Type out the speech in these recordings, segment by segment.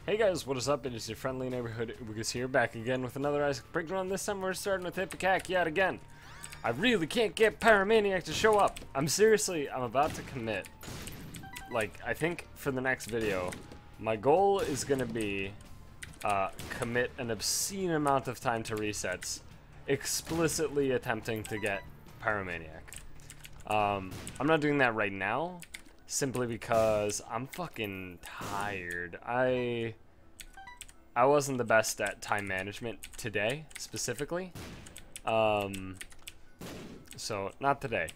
Hey guys, what is up? It is your friendly neighborhood Ubigus here, back again with another Isaac breakdown. This time we're starting with Ipecac yet again. I really can't get Pyromaniac to show up. I'm about to commit. Like, I think for the next video, my goal is gonna be commit an obscene amount of time to resets, explicitly attempting to get Pyromaniac. I'm not doing that right now, simply because I'm fucking tired. I wasn't the best at time management today, specifically. So not today,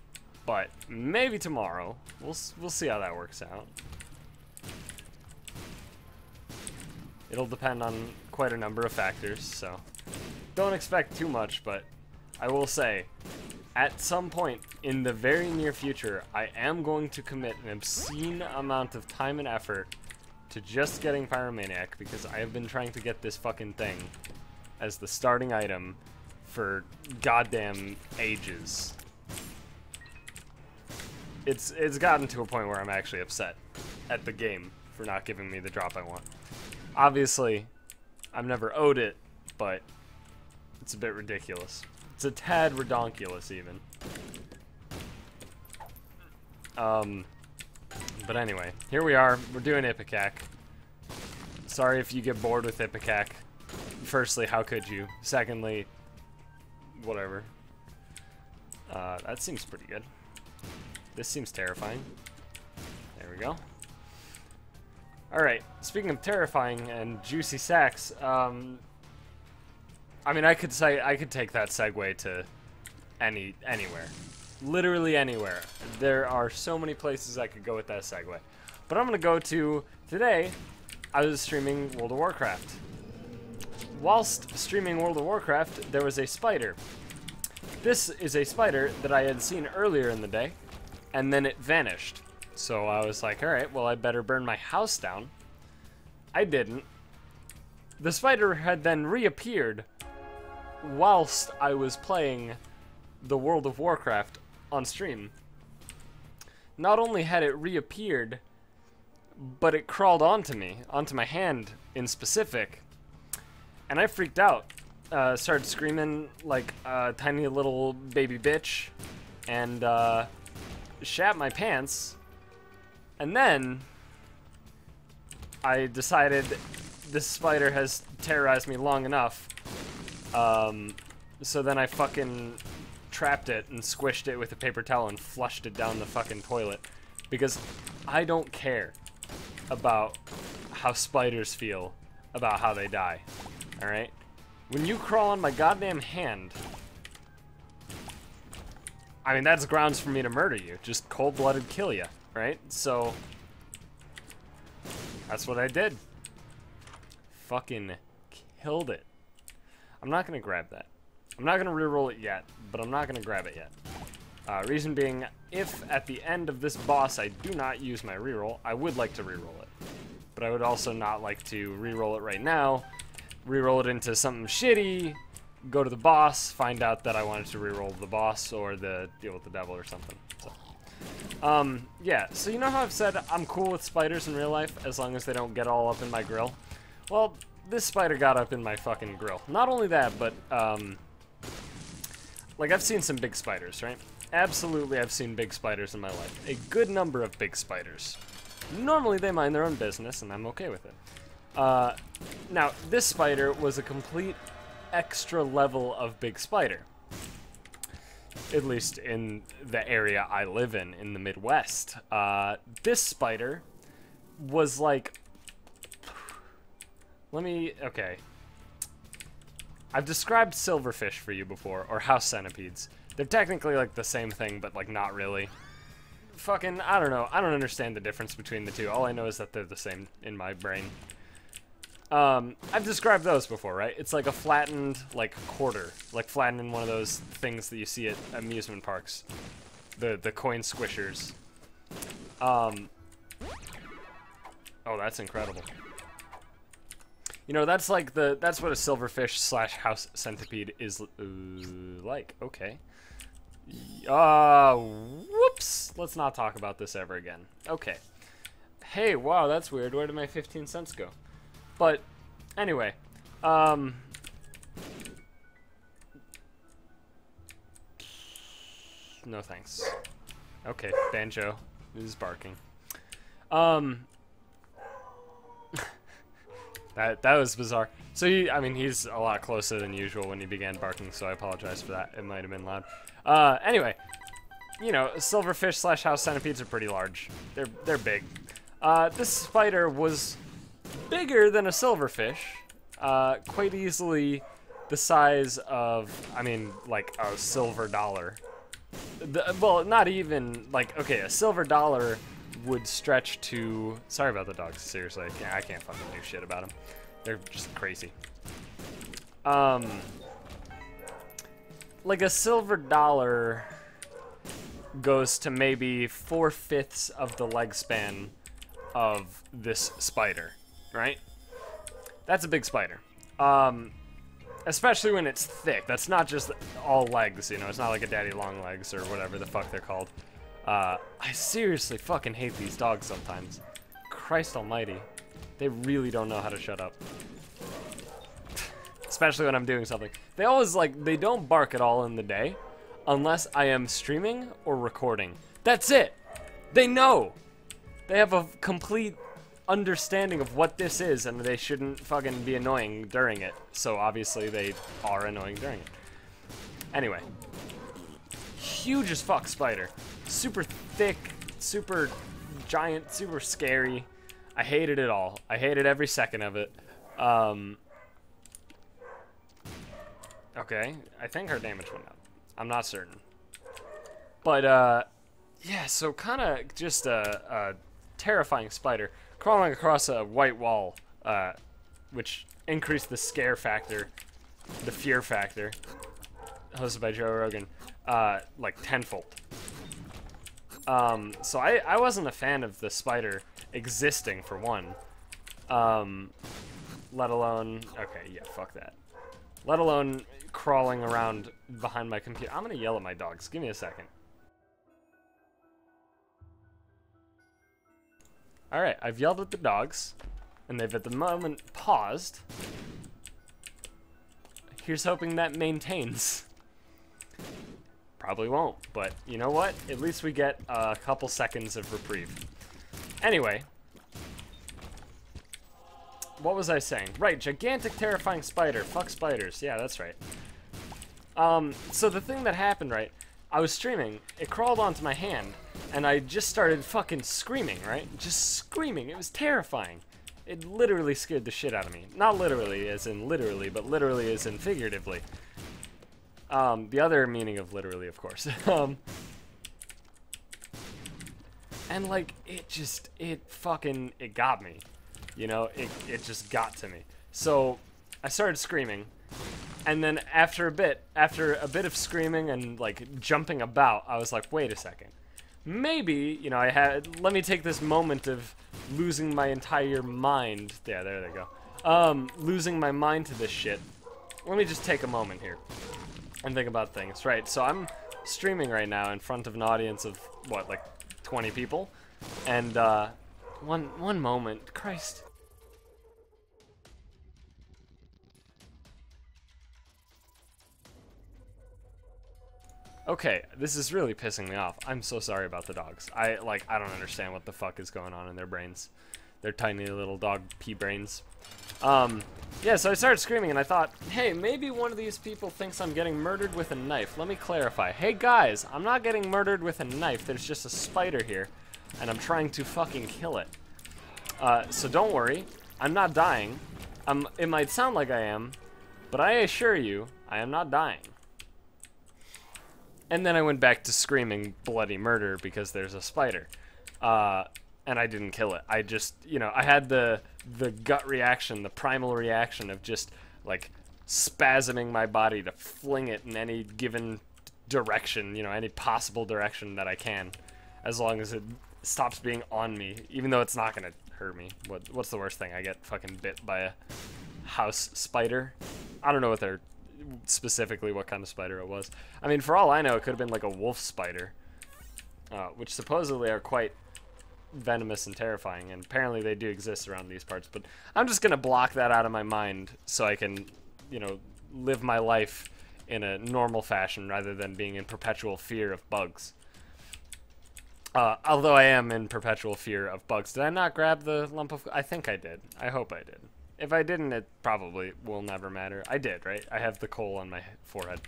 but maybe tomorrow. We'll see how that works out. It'll depend on quite a number of factors, so don't expect too much, but I will say, at some point in the very near future, I am going to commit an obscene amount of time and effort to just getting Pyromaniac, because I have been trying to get this fucking thing as the starting item for goddamn ages. It's gotten to a point where I'm actually upset at the game for not giving me the drop I want. Obviously, I've never owed it, but it's a bit ridiculous. It's a tad redonkulous, even. But anyway, here we are. We're doing Ipecac. Sorry if you get bored with Ipecac. Firstly, how could you? Secondly, whatever. That seems pretty good. This seems terrifying. There we go. Alright, speaking of terrifying and juicy sacks, I mean, I could take that segue to anywhere. Literally anywhere. There are so many places I could go with that segue. But I'm gonna go to, today, I was streaming World of Warcraft. Whilst streaming World of Warcraft, there was a spider. This is a spider that I had seen earlier in the day, and then it vanished. So I was like, alright, well I better burn my house down. I didn't. The spider had then reappeared whilst I was playing the World of Warcraft on stream. Not only had it reappeared, but it crawled onto me, onto my hand in specific, and I freaked out. Started screaming like a tiny little baby bitch, and shat my pants. And then I decided this spider has terrorized me long enough. So then I fucking trapped it and squished it with a paper towel and flushed it down the fucking toilet. Because I don't care about how spiders feel about how they die. Alright? When you crawl on my goddamn hand, I mean, that's grounds for me to murder you. Just cold-blooded kill you, right? So that's what I did. Fucking killed it. I'm not gonna grab that. I'm not gonna reroll it yet, but I'm not gonna grab it yet. Reason being, if at the end of this boss I do not use my reroll, I would like to reroll it. But I would also not like to reroll it right now, reroll it into something shitty, go to the boss, find out that I wanted to reroll the boss or the deal with the devil or something. So, yeah, so you know how I've said I'm cool with spiders in real life as long as they don't get all up in my grill? Well, this spider got up in my fucking grill. Not only that, but, like, I've seen some big spiders, right? Absolutely, I've seen big spiders in my life. A good number of big spiders. Normally, they mind their own business, and I'm okay with it. Now, this spider was a complete extra level of big spider. At least in the area I live in the Midwest. This spider was like... okay. I've described silverfish for you before, or house centipedes. They're technically like the same thing, but like not really. Fucking, I don't know. I don't understand the difference between the two. All I know is that they're the same in my brain. I've described those before, right? It's like a flattened, like, quarter. Like flattened in one of those things that you see at amusement parks. The coin squishers. Oh, that's incredible. You know, that's like that's what a silverfish slash house centipede is like. Okay. Whoops. Let's not talk about this ever again. Okay. Hey, wow, that's weird. Where did my 15 cents go? But anyway, no thanks. Okay, Banjo is barking. That was bizarre. So I mean, he's a lot closer than usual when he began barking, so I apologize for that. It might have been loud. Anyway, you know, silverfish / house centipedes are pretty large. They're big. This spider was bigger than a silverfish, quite easily the size of, I mean, like a silver dollar. Well, not even, like, okay, a silver dollar would stretch to, sorry about the dogs, seriously, I can't fucking do shit about them. They're just crazy. Like a silver dollar goes to maybe 4/5 of the leg span of this spider, right? That's a big spider. Especially when it's thick. That's not just all legs, you know, it's not like a daddy long legs or whatever the fuck they're called. I seriously fucking hate these dogs sometimes. Christ almighty. They really don't know how to shut up. Especially when I'm doing something. They always, like, they don't bark at all in the day unless I am streaming or recording. That's it! They know! They have a complete understanding of what this is, and they shouldn't fucking be annoying during it. So obviously they are annoying during it. Anyway. Huge as fuck spider. Super thick, super giant, super scary. I hated it all. I hated every second of it. Okay, I think her damage went up. I'm not certain. But, yeah, so kind of just a terrifying spider crawling across a white wall, which increased the scare factor, the fear factor, hosted by Joe Rogan, like tenfold. So I wasn't a fan of the spider existing, for one. Let alone, okay, yeah, fuck that. Let alone crawling around behind my computer. I'm gonna yell at my dogs. Give me a second. Alright, I've yelled at the dogs, and they've at the moment paused. Here's hoping that maintains. Probably won't, but you know what? At least we get a couple seconds of reprieve. Anyway. What was I saying? Right, gigantic, terrifying spider. Fuck spiders. Yeah, that's right. So the thing that happened, right, I was streaming, it crawled onto my hand, and I just started fucking screaming, right? Just screaming. It was terrifying. It literally scared the shit out of me. Not literally as in literally, but literally as in figuratively. The other meaning of literally, of course. And like, it got me. You know, it just got to me. So I started screaming, and then after a bit of screaming and like jumping about, I was like, wait a second. Maybe, you know, let me take this moment of losing my entire mind. Yeah, there they go. Losing my mind to this shit. Let me just take a moment here and think about things. Right, so I'm streaming right now in front of an audience of, what, like 20 people? And, one moment. Christ. Okay, this is really pissing me off. I'm so sorry about the dogs. I don't understand what the fuck is going on in their brains. Their tiny little dog pea brains. Yeah, so I started screaming and I thought, hey, maybe one of these people thinks I'm getting murdered with a knife. Let me clarify. Hey guys, I'm not getting murdered with a knife. There's just a spider here, and I'm trying to fucking kill it. So don't worry, I'm not dying. It might sound like I am, but I assure you, I am not dying. And then I went back to screaming bloody murder because there's a spider. And I didn't kill it. I just, you know, I had the gut reaction, the primal reaction of just, like, spasming my body to fling it in any given direction, you know, any possible direction that I can. As long as it stops being on me, even though it's not gonna hurt me. What's the worst thing? I get fucking bit by a house spider? I don't know what they're... specifically what kind of spider it was. I mean, for all I know, it could have been like a wolf spider, which supposedly are quite venomous and terrifying, and apparently they do exist around these parts, but I'm just gonna block that out of my mind so I can, you know, live my life in a normal fashion rather than being in perpetual fear of bugs. Although I am in perpetual fear of bugs. Did I not grab the lump of... I think I did. I hope I did. If I didn't, it probably will never matter. I did, right? I have the coal on my forehead.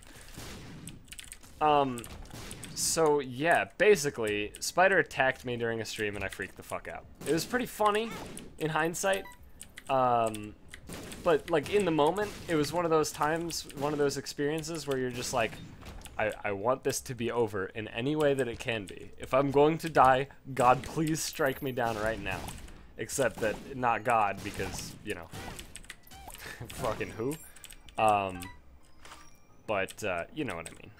So, yeah, basically, Spider attacked me during a stream and I freaked the fuck out. It was pretty funny, in hindsight. But, like, in the moment, it was one of those times, one of those experiences where you're just like, I want this to be over in any way that it can be. If I'm going to die, God, please strike me down right now. Except that, not God, because, you know, fucking who? But, you know what I mean.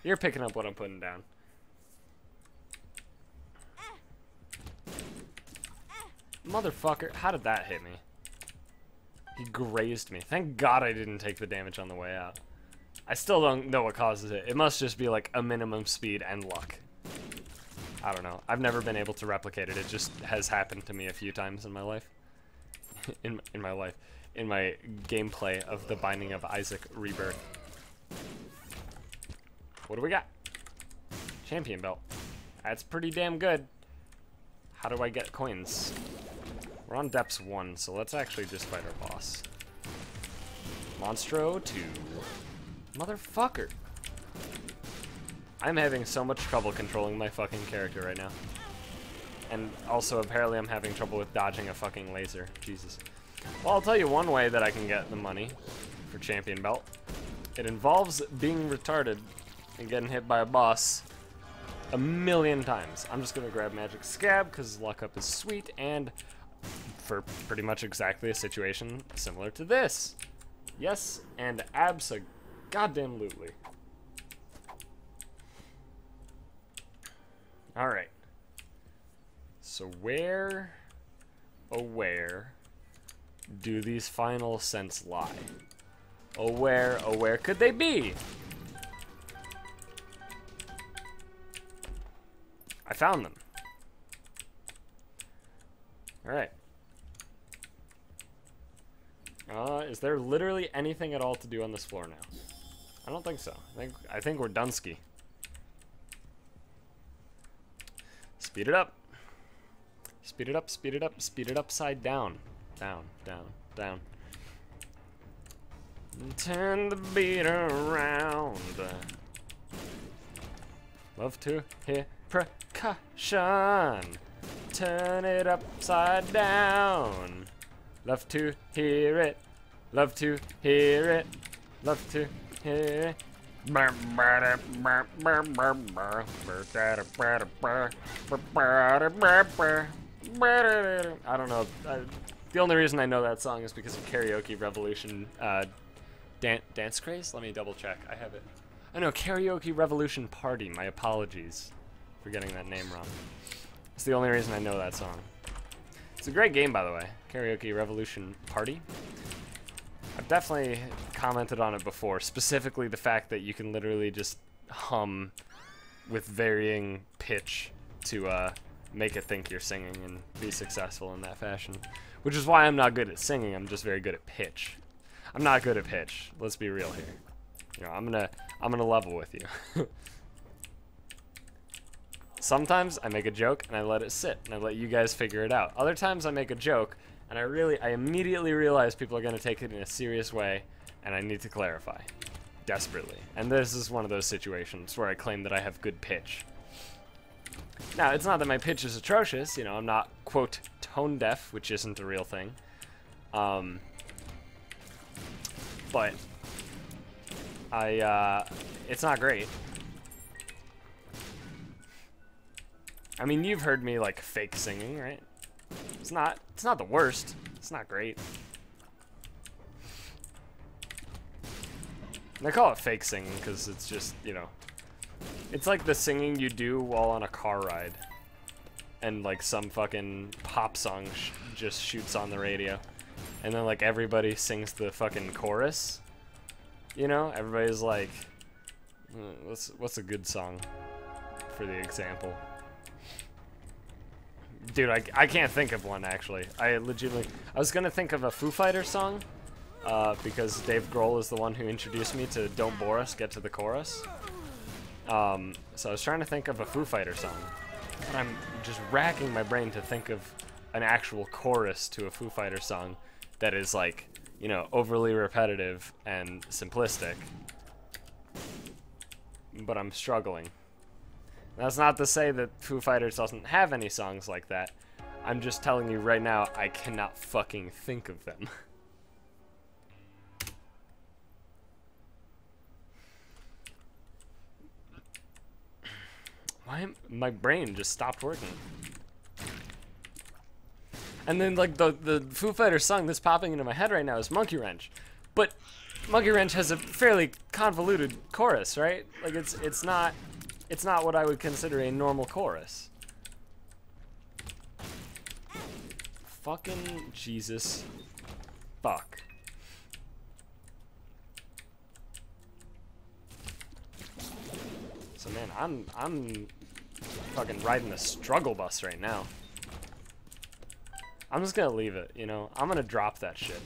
You're picking up what I'm putting down. Motherfucker, how did that hit me? He grazed me. Thank God I didn't take the damage on the way out. I still don't know what causes it. It must just be like a minimum speed and luck. I don't know. I've never been able to replicate it. It just has happened to me a few times in my life. in my life. In my gameplay of The Binding of Isaac Rebirth. What do we got? Champion belt. That's pretty damn good. How do I get coins? We're on Depths 1, so let's actually just fight our boss. Monstro 2. Motherfucker. I'm having so much trouble controlling my fucking character right now. And also, apparently I'm having trouble with dodging a fucking laser. Jesus. Well, I'll tell you one way that I can get the money for Champion Belt. It involves being retarded and getting hit by a boss a million times. I'm just gonna grab Magic Scab because Luck Up is sweet, and for pretty much exactly a situation similar to this. Yes, and abso-goddamn-lutely. Alright. So where, oh where, do these final scents lie? Oh where could they be? I found them. Alright. Is there literally anything at all to do on this floor now? I don't think so. I think we're Dunsky. Speed it up. Speed it up, speed it up, speed it upside down. Down, down, down. Turn the beat around. Love to hear percussion. Turn it upside down. Love to hear it. Love to hear it. Love to hear it. I don't know. The only reason I know that song is because of Karaoke Revolution Dance Craze? Let me double check. I have it. I know, Karaoke Revolution Party. My apologies for getting that name wrong. It's the only reason I know that song. It's a great game, by the way. Karaoke Revolution Party. I've definitely commented on it before, specifically the fact that you can literally just hum with varying pitch to make it think you're singing and be successful in that fashion. Which is why I'm not good at singing, I'm just very good at pitch. I'm not good at pitch, let's be real here. You know, I'm gonna level with you. Sometimes I make a joke and I let it sit and I let you guys figure it out. Other times I make a joke and I immediately realize people are gonna take it in a serious way and I need to clarify. Desperately. And this is one of those situations where I claim that I have good pitch. Now, it's not that my pitch is atrocious, you know, I'm not, quote, tone deaf, which isn't a real thing. But it's not great. I mean, you've heard me, like, fake singing, right? It's not the worst. It's not great. And I call it fake singing because it's just, you know, it's like the singing you do while on a car ride. And, like, some fucking pop song just shoots on the radio. And then, like, everybody sings the fucking chorus. You know? Everybody's like, what's a good song for the example? Dude, I can't think of one, actually. I was gonna think of a Foo Fighters song, because Dave Grohl is the one who introduced me to Don't Bore Us, Get to the Chorus. So I was trying to think of a Foo Fighters song, but I'm just racking my brain to think of an actual chorus to a Foo Fighters song that is, like, you know, overly repetitive and simplistic. But I'm struggling. That's not to say that Foo Fighters doesn't have any songs like that. I'm just telling you right now, I cannot fucking think of them. My brain just stopped working. And then, like, the Foo Fighters song that's popping into my head right now is Monkey Wrench. But Monkey Wrench has a fairly convoluted chorus, right? Like, it's not what I would consider a normal chorus. Fucking Jesus. Fuck. So man, I'm fucking riding a struggle bus right now. I'm just gonna leave it, you know? I'm gonna drop that shit.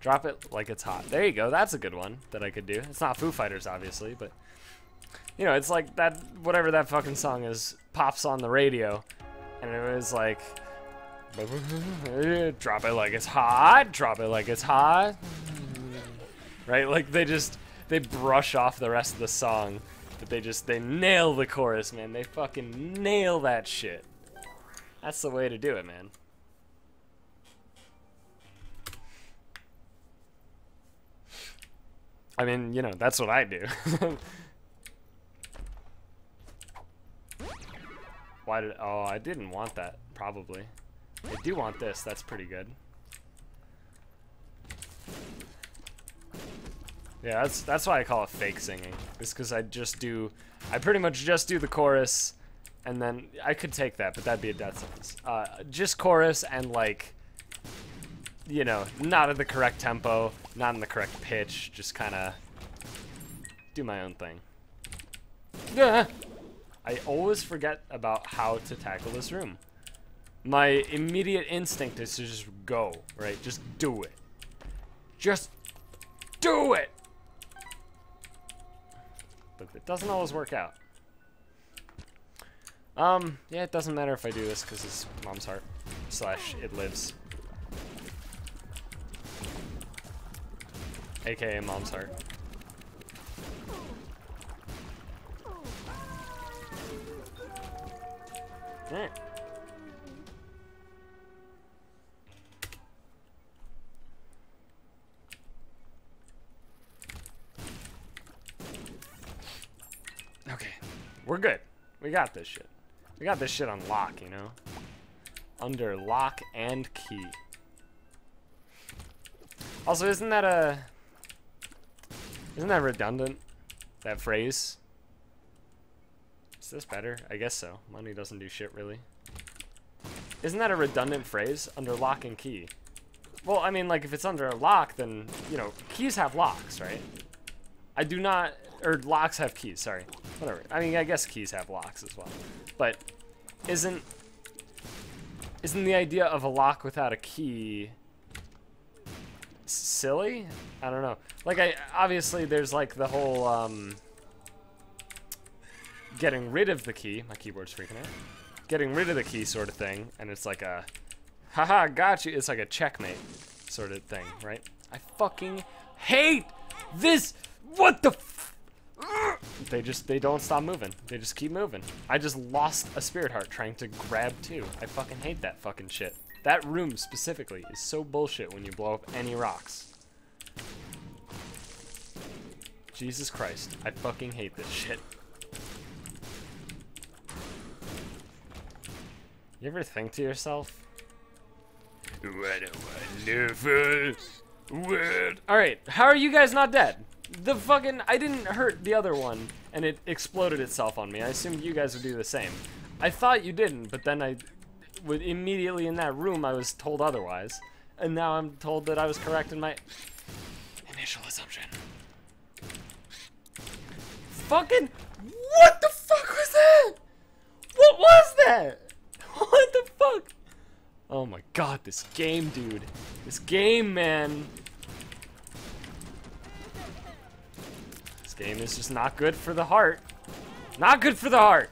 Drop it like it's hot. There you go, that's a good one that I could do. It's not Foo Fighters, obviously, but... You know, it's like that, whatever that fucking song is, pops on the radio, and it was like... Drop it like it's hot, drop it like it's hot. Right? Like, they brush off the rest of the song, but they nail the chorus, man. They fucking nail that shit. That's the way to do it, man. I mean, you know, that's what I do. Why did... Oh, I didn't want that, probably. I do want this. That's pretty good. Yeah, that's why I call it fake singing. It's because I pretty much just do the chorus, and then I could take that, but that'd be a death sentence. Just chorus and, like, you know, not at the correct tempo, not in the correct pitch, just kind of do my own thing. Yeah. I always forget about how to tackle this room. My immediate instinct is to just go, right? Just do it. Just do it! But it doesn't always work out. Yeah, it doesn't matter if I do this because it's Mom's Heart. / it lives. AKA Mom's Heart. Alright. Okay, we're good. We got this shit. We got this shit on lock, you know? Under lock and key. Also, isn't that redundant? That phrase? Is this better? I guess so. Money doesn't do shit, really. Isn't that a redundant phrase? Under lock and key. Well, I mean, like, if it's under a lock, then, you know, keys have locks, right? I do not... Or locks have keys, sorry. Whatever. I mean, I guess keys have locks as well. But isn't the idea of a lock without a key silly? I don't know. Like, obviously there's like the whole getting rid of the key. My keyboard's freaking out. Getting rid of the key sort of thing, and it's like a haha, got you. It's like a checkmate sort of thing, right? I fucking hate this. What the They don't stop moving. They just keep moving. I just lost a spirit heart trying to grab two. I fucking hate that fucking shit. That room specifically is so bullshit when you blow up any rocks. Jesus Christ. I fucking hate this shit. You ever think to yourself, what a wonderful world. Alright, how are you guys not dead? The fucking... I didn't hurt the other one, and it exploded itself on me. I assumed you guys would do the same. I thought you didn't, but then immediately in that room, I was told otherwise. And now I'm told that I was correct in my initial assumption. Fucking... What the fuck was that? What was that? What the fuck? fuck? Oh my god, this game, dude. This game, man. This game is just not good for the heart. Not good for the heart.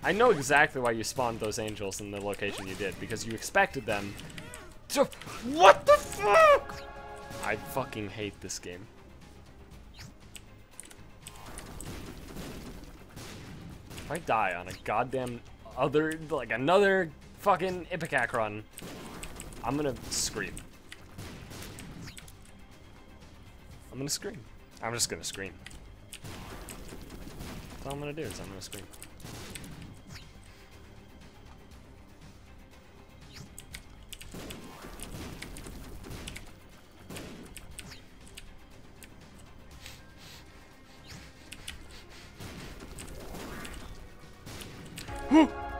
I know exactly why you spawned those angels in the location you did, because you expected them to... What the fuck? I fucking hate this game. If I die on a goddamn other, like another fucking Ipecac run, I'm gonna scream. I'm gonna scream. I'm just gonna scream. That's all I'm gonna do is I'm gonna scream.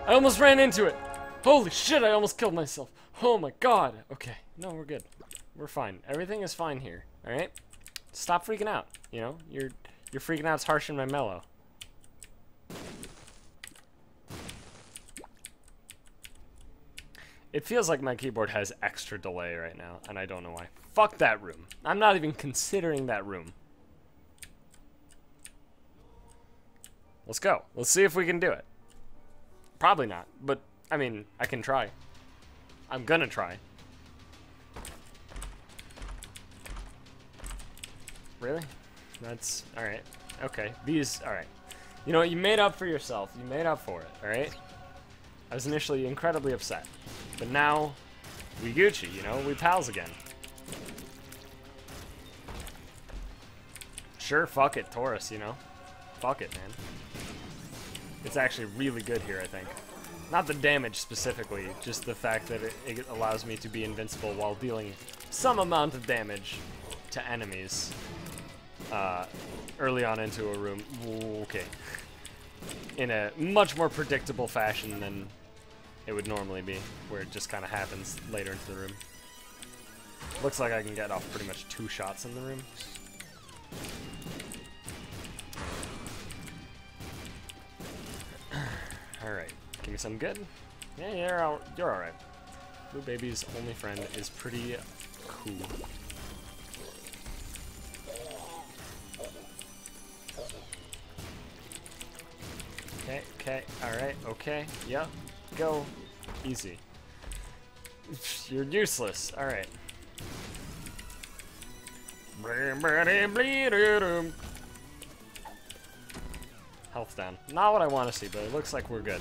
I almost ran into it. Holy shit, I almost killed myself. Oh my god. Okay, no, we're good. We're fine. Everything is fine here, alright? Stop freaking out, you know? Your freaking out's harshing my mellow. It feels like my keyboard has extra delay right now, and I don't know why. Fuck that room. I'm not even considering that room. Let's go. Let's see if we can do it. Probably not, but, I mean, I can try. I'm gonna try. Really? That's, alright. Okay, these, alright. You know what, you made up for yourself. You made up for it, alright? I was initially incredibly upset. But now, we Gucci, you know? We pals again. Sure, fuck it, Taurus, you know? Fuck it, man. It's actually really good here, I think. Not the damage specifically, just the fact that it allows me to be invincible while dealing some amount of damage to enemies early on into a room. Okay. In a much more predictable fashion than it would normally be, where it just kind of happens later into the room. Looks like I can get off pretty much 2 shots in the room. Alright, give me some good. Yeah, you're alright. Blue Baby's only friend is pretty cool. Okay, alright, okay, yep, go. Easy. You're useless, alright. Health down. Not what I want to see, but it looks like we're good.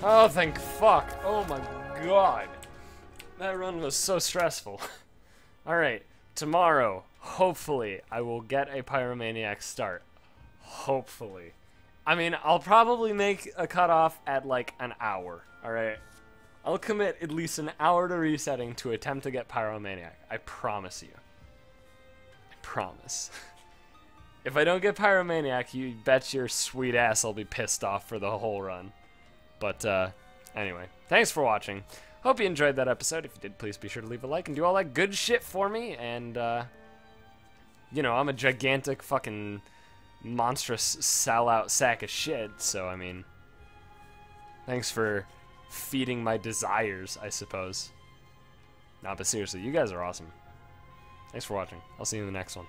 Oh, thank fuck. Oh my god. That run was so stressful. Alright, tomorrow, hopefully, I will get a Pyromaniac start. Hopefully. I mean, I'll probably make a cutoff at like an hour, alright? I'll commit at least an hour to resetting to attempt to get Pyromaniac. I promise you. I promise. If I don't get Pyromaniac, you bet your sweet ass I'll be pissed off for the whole run. But, anyway, thanks for watching. Hope you enjoyed that episode. If you did, please be sure to leave a like and do all that good shit for me. And, you know, I'm a gigantic fucking monstrous sellout sack of shit. So, I mean, thanks for feeding my desires, I suppose. Nah, but seriously, you guys are awesome. Thanks for watching. I'll see you in the next one.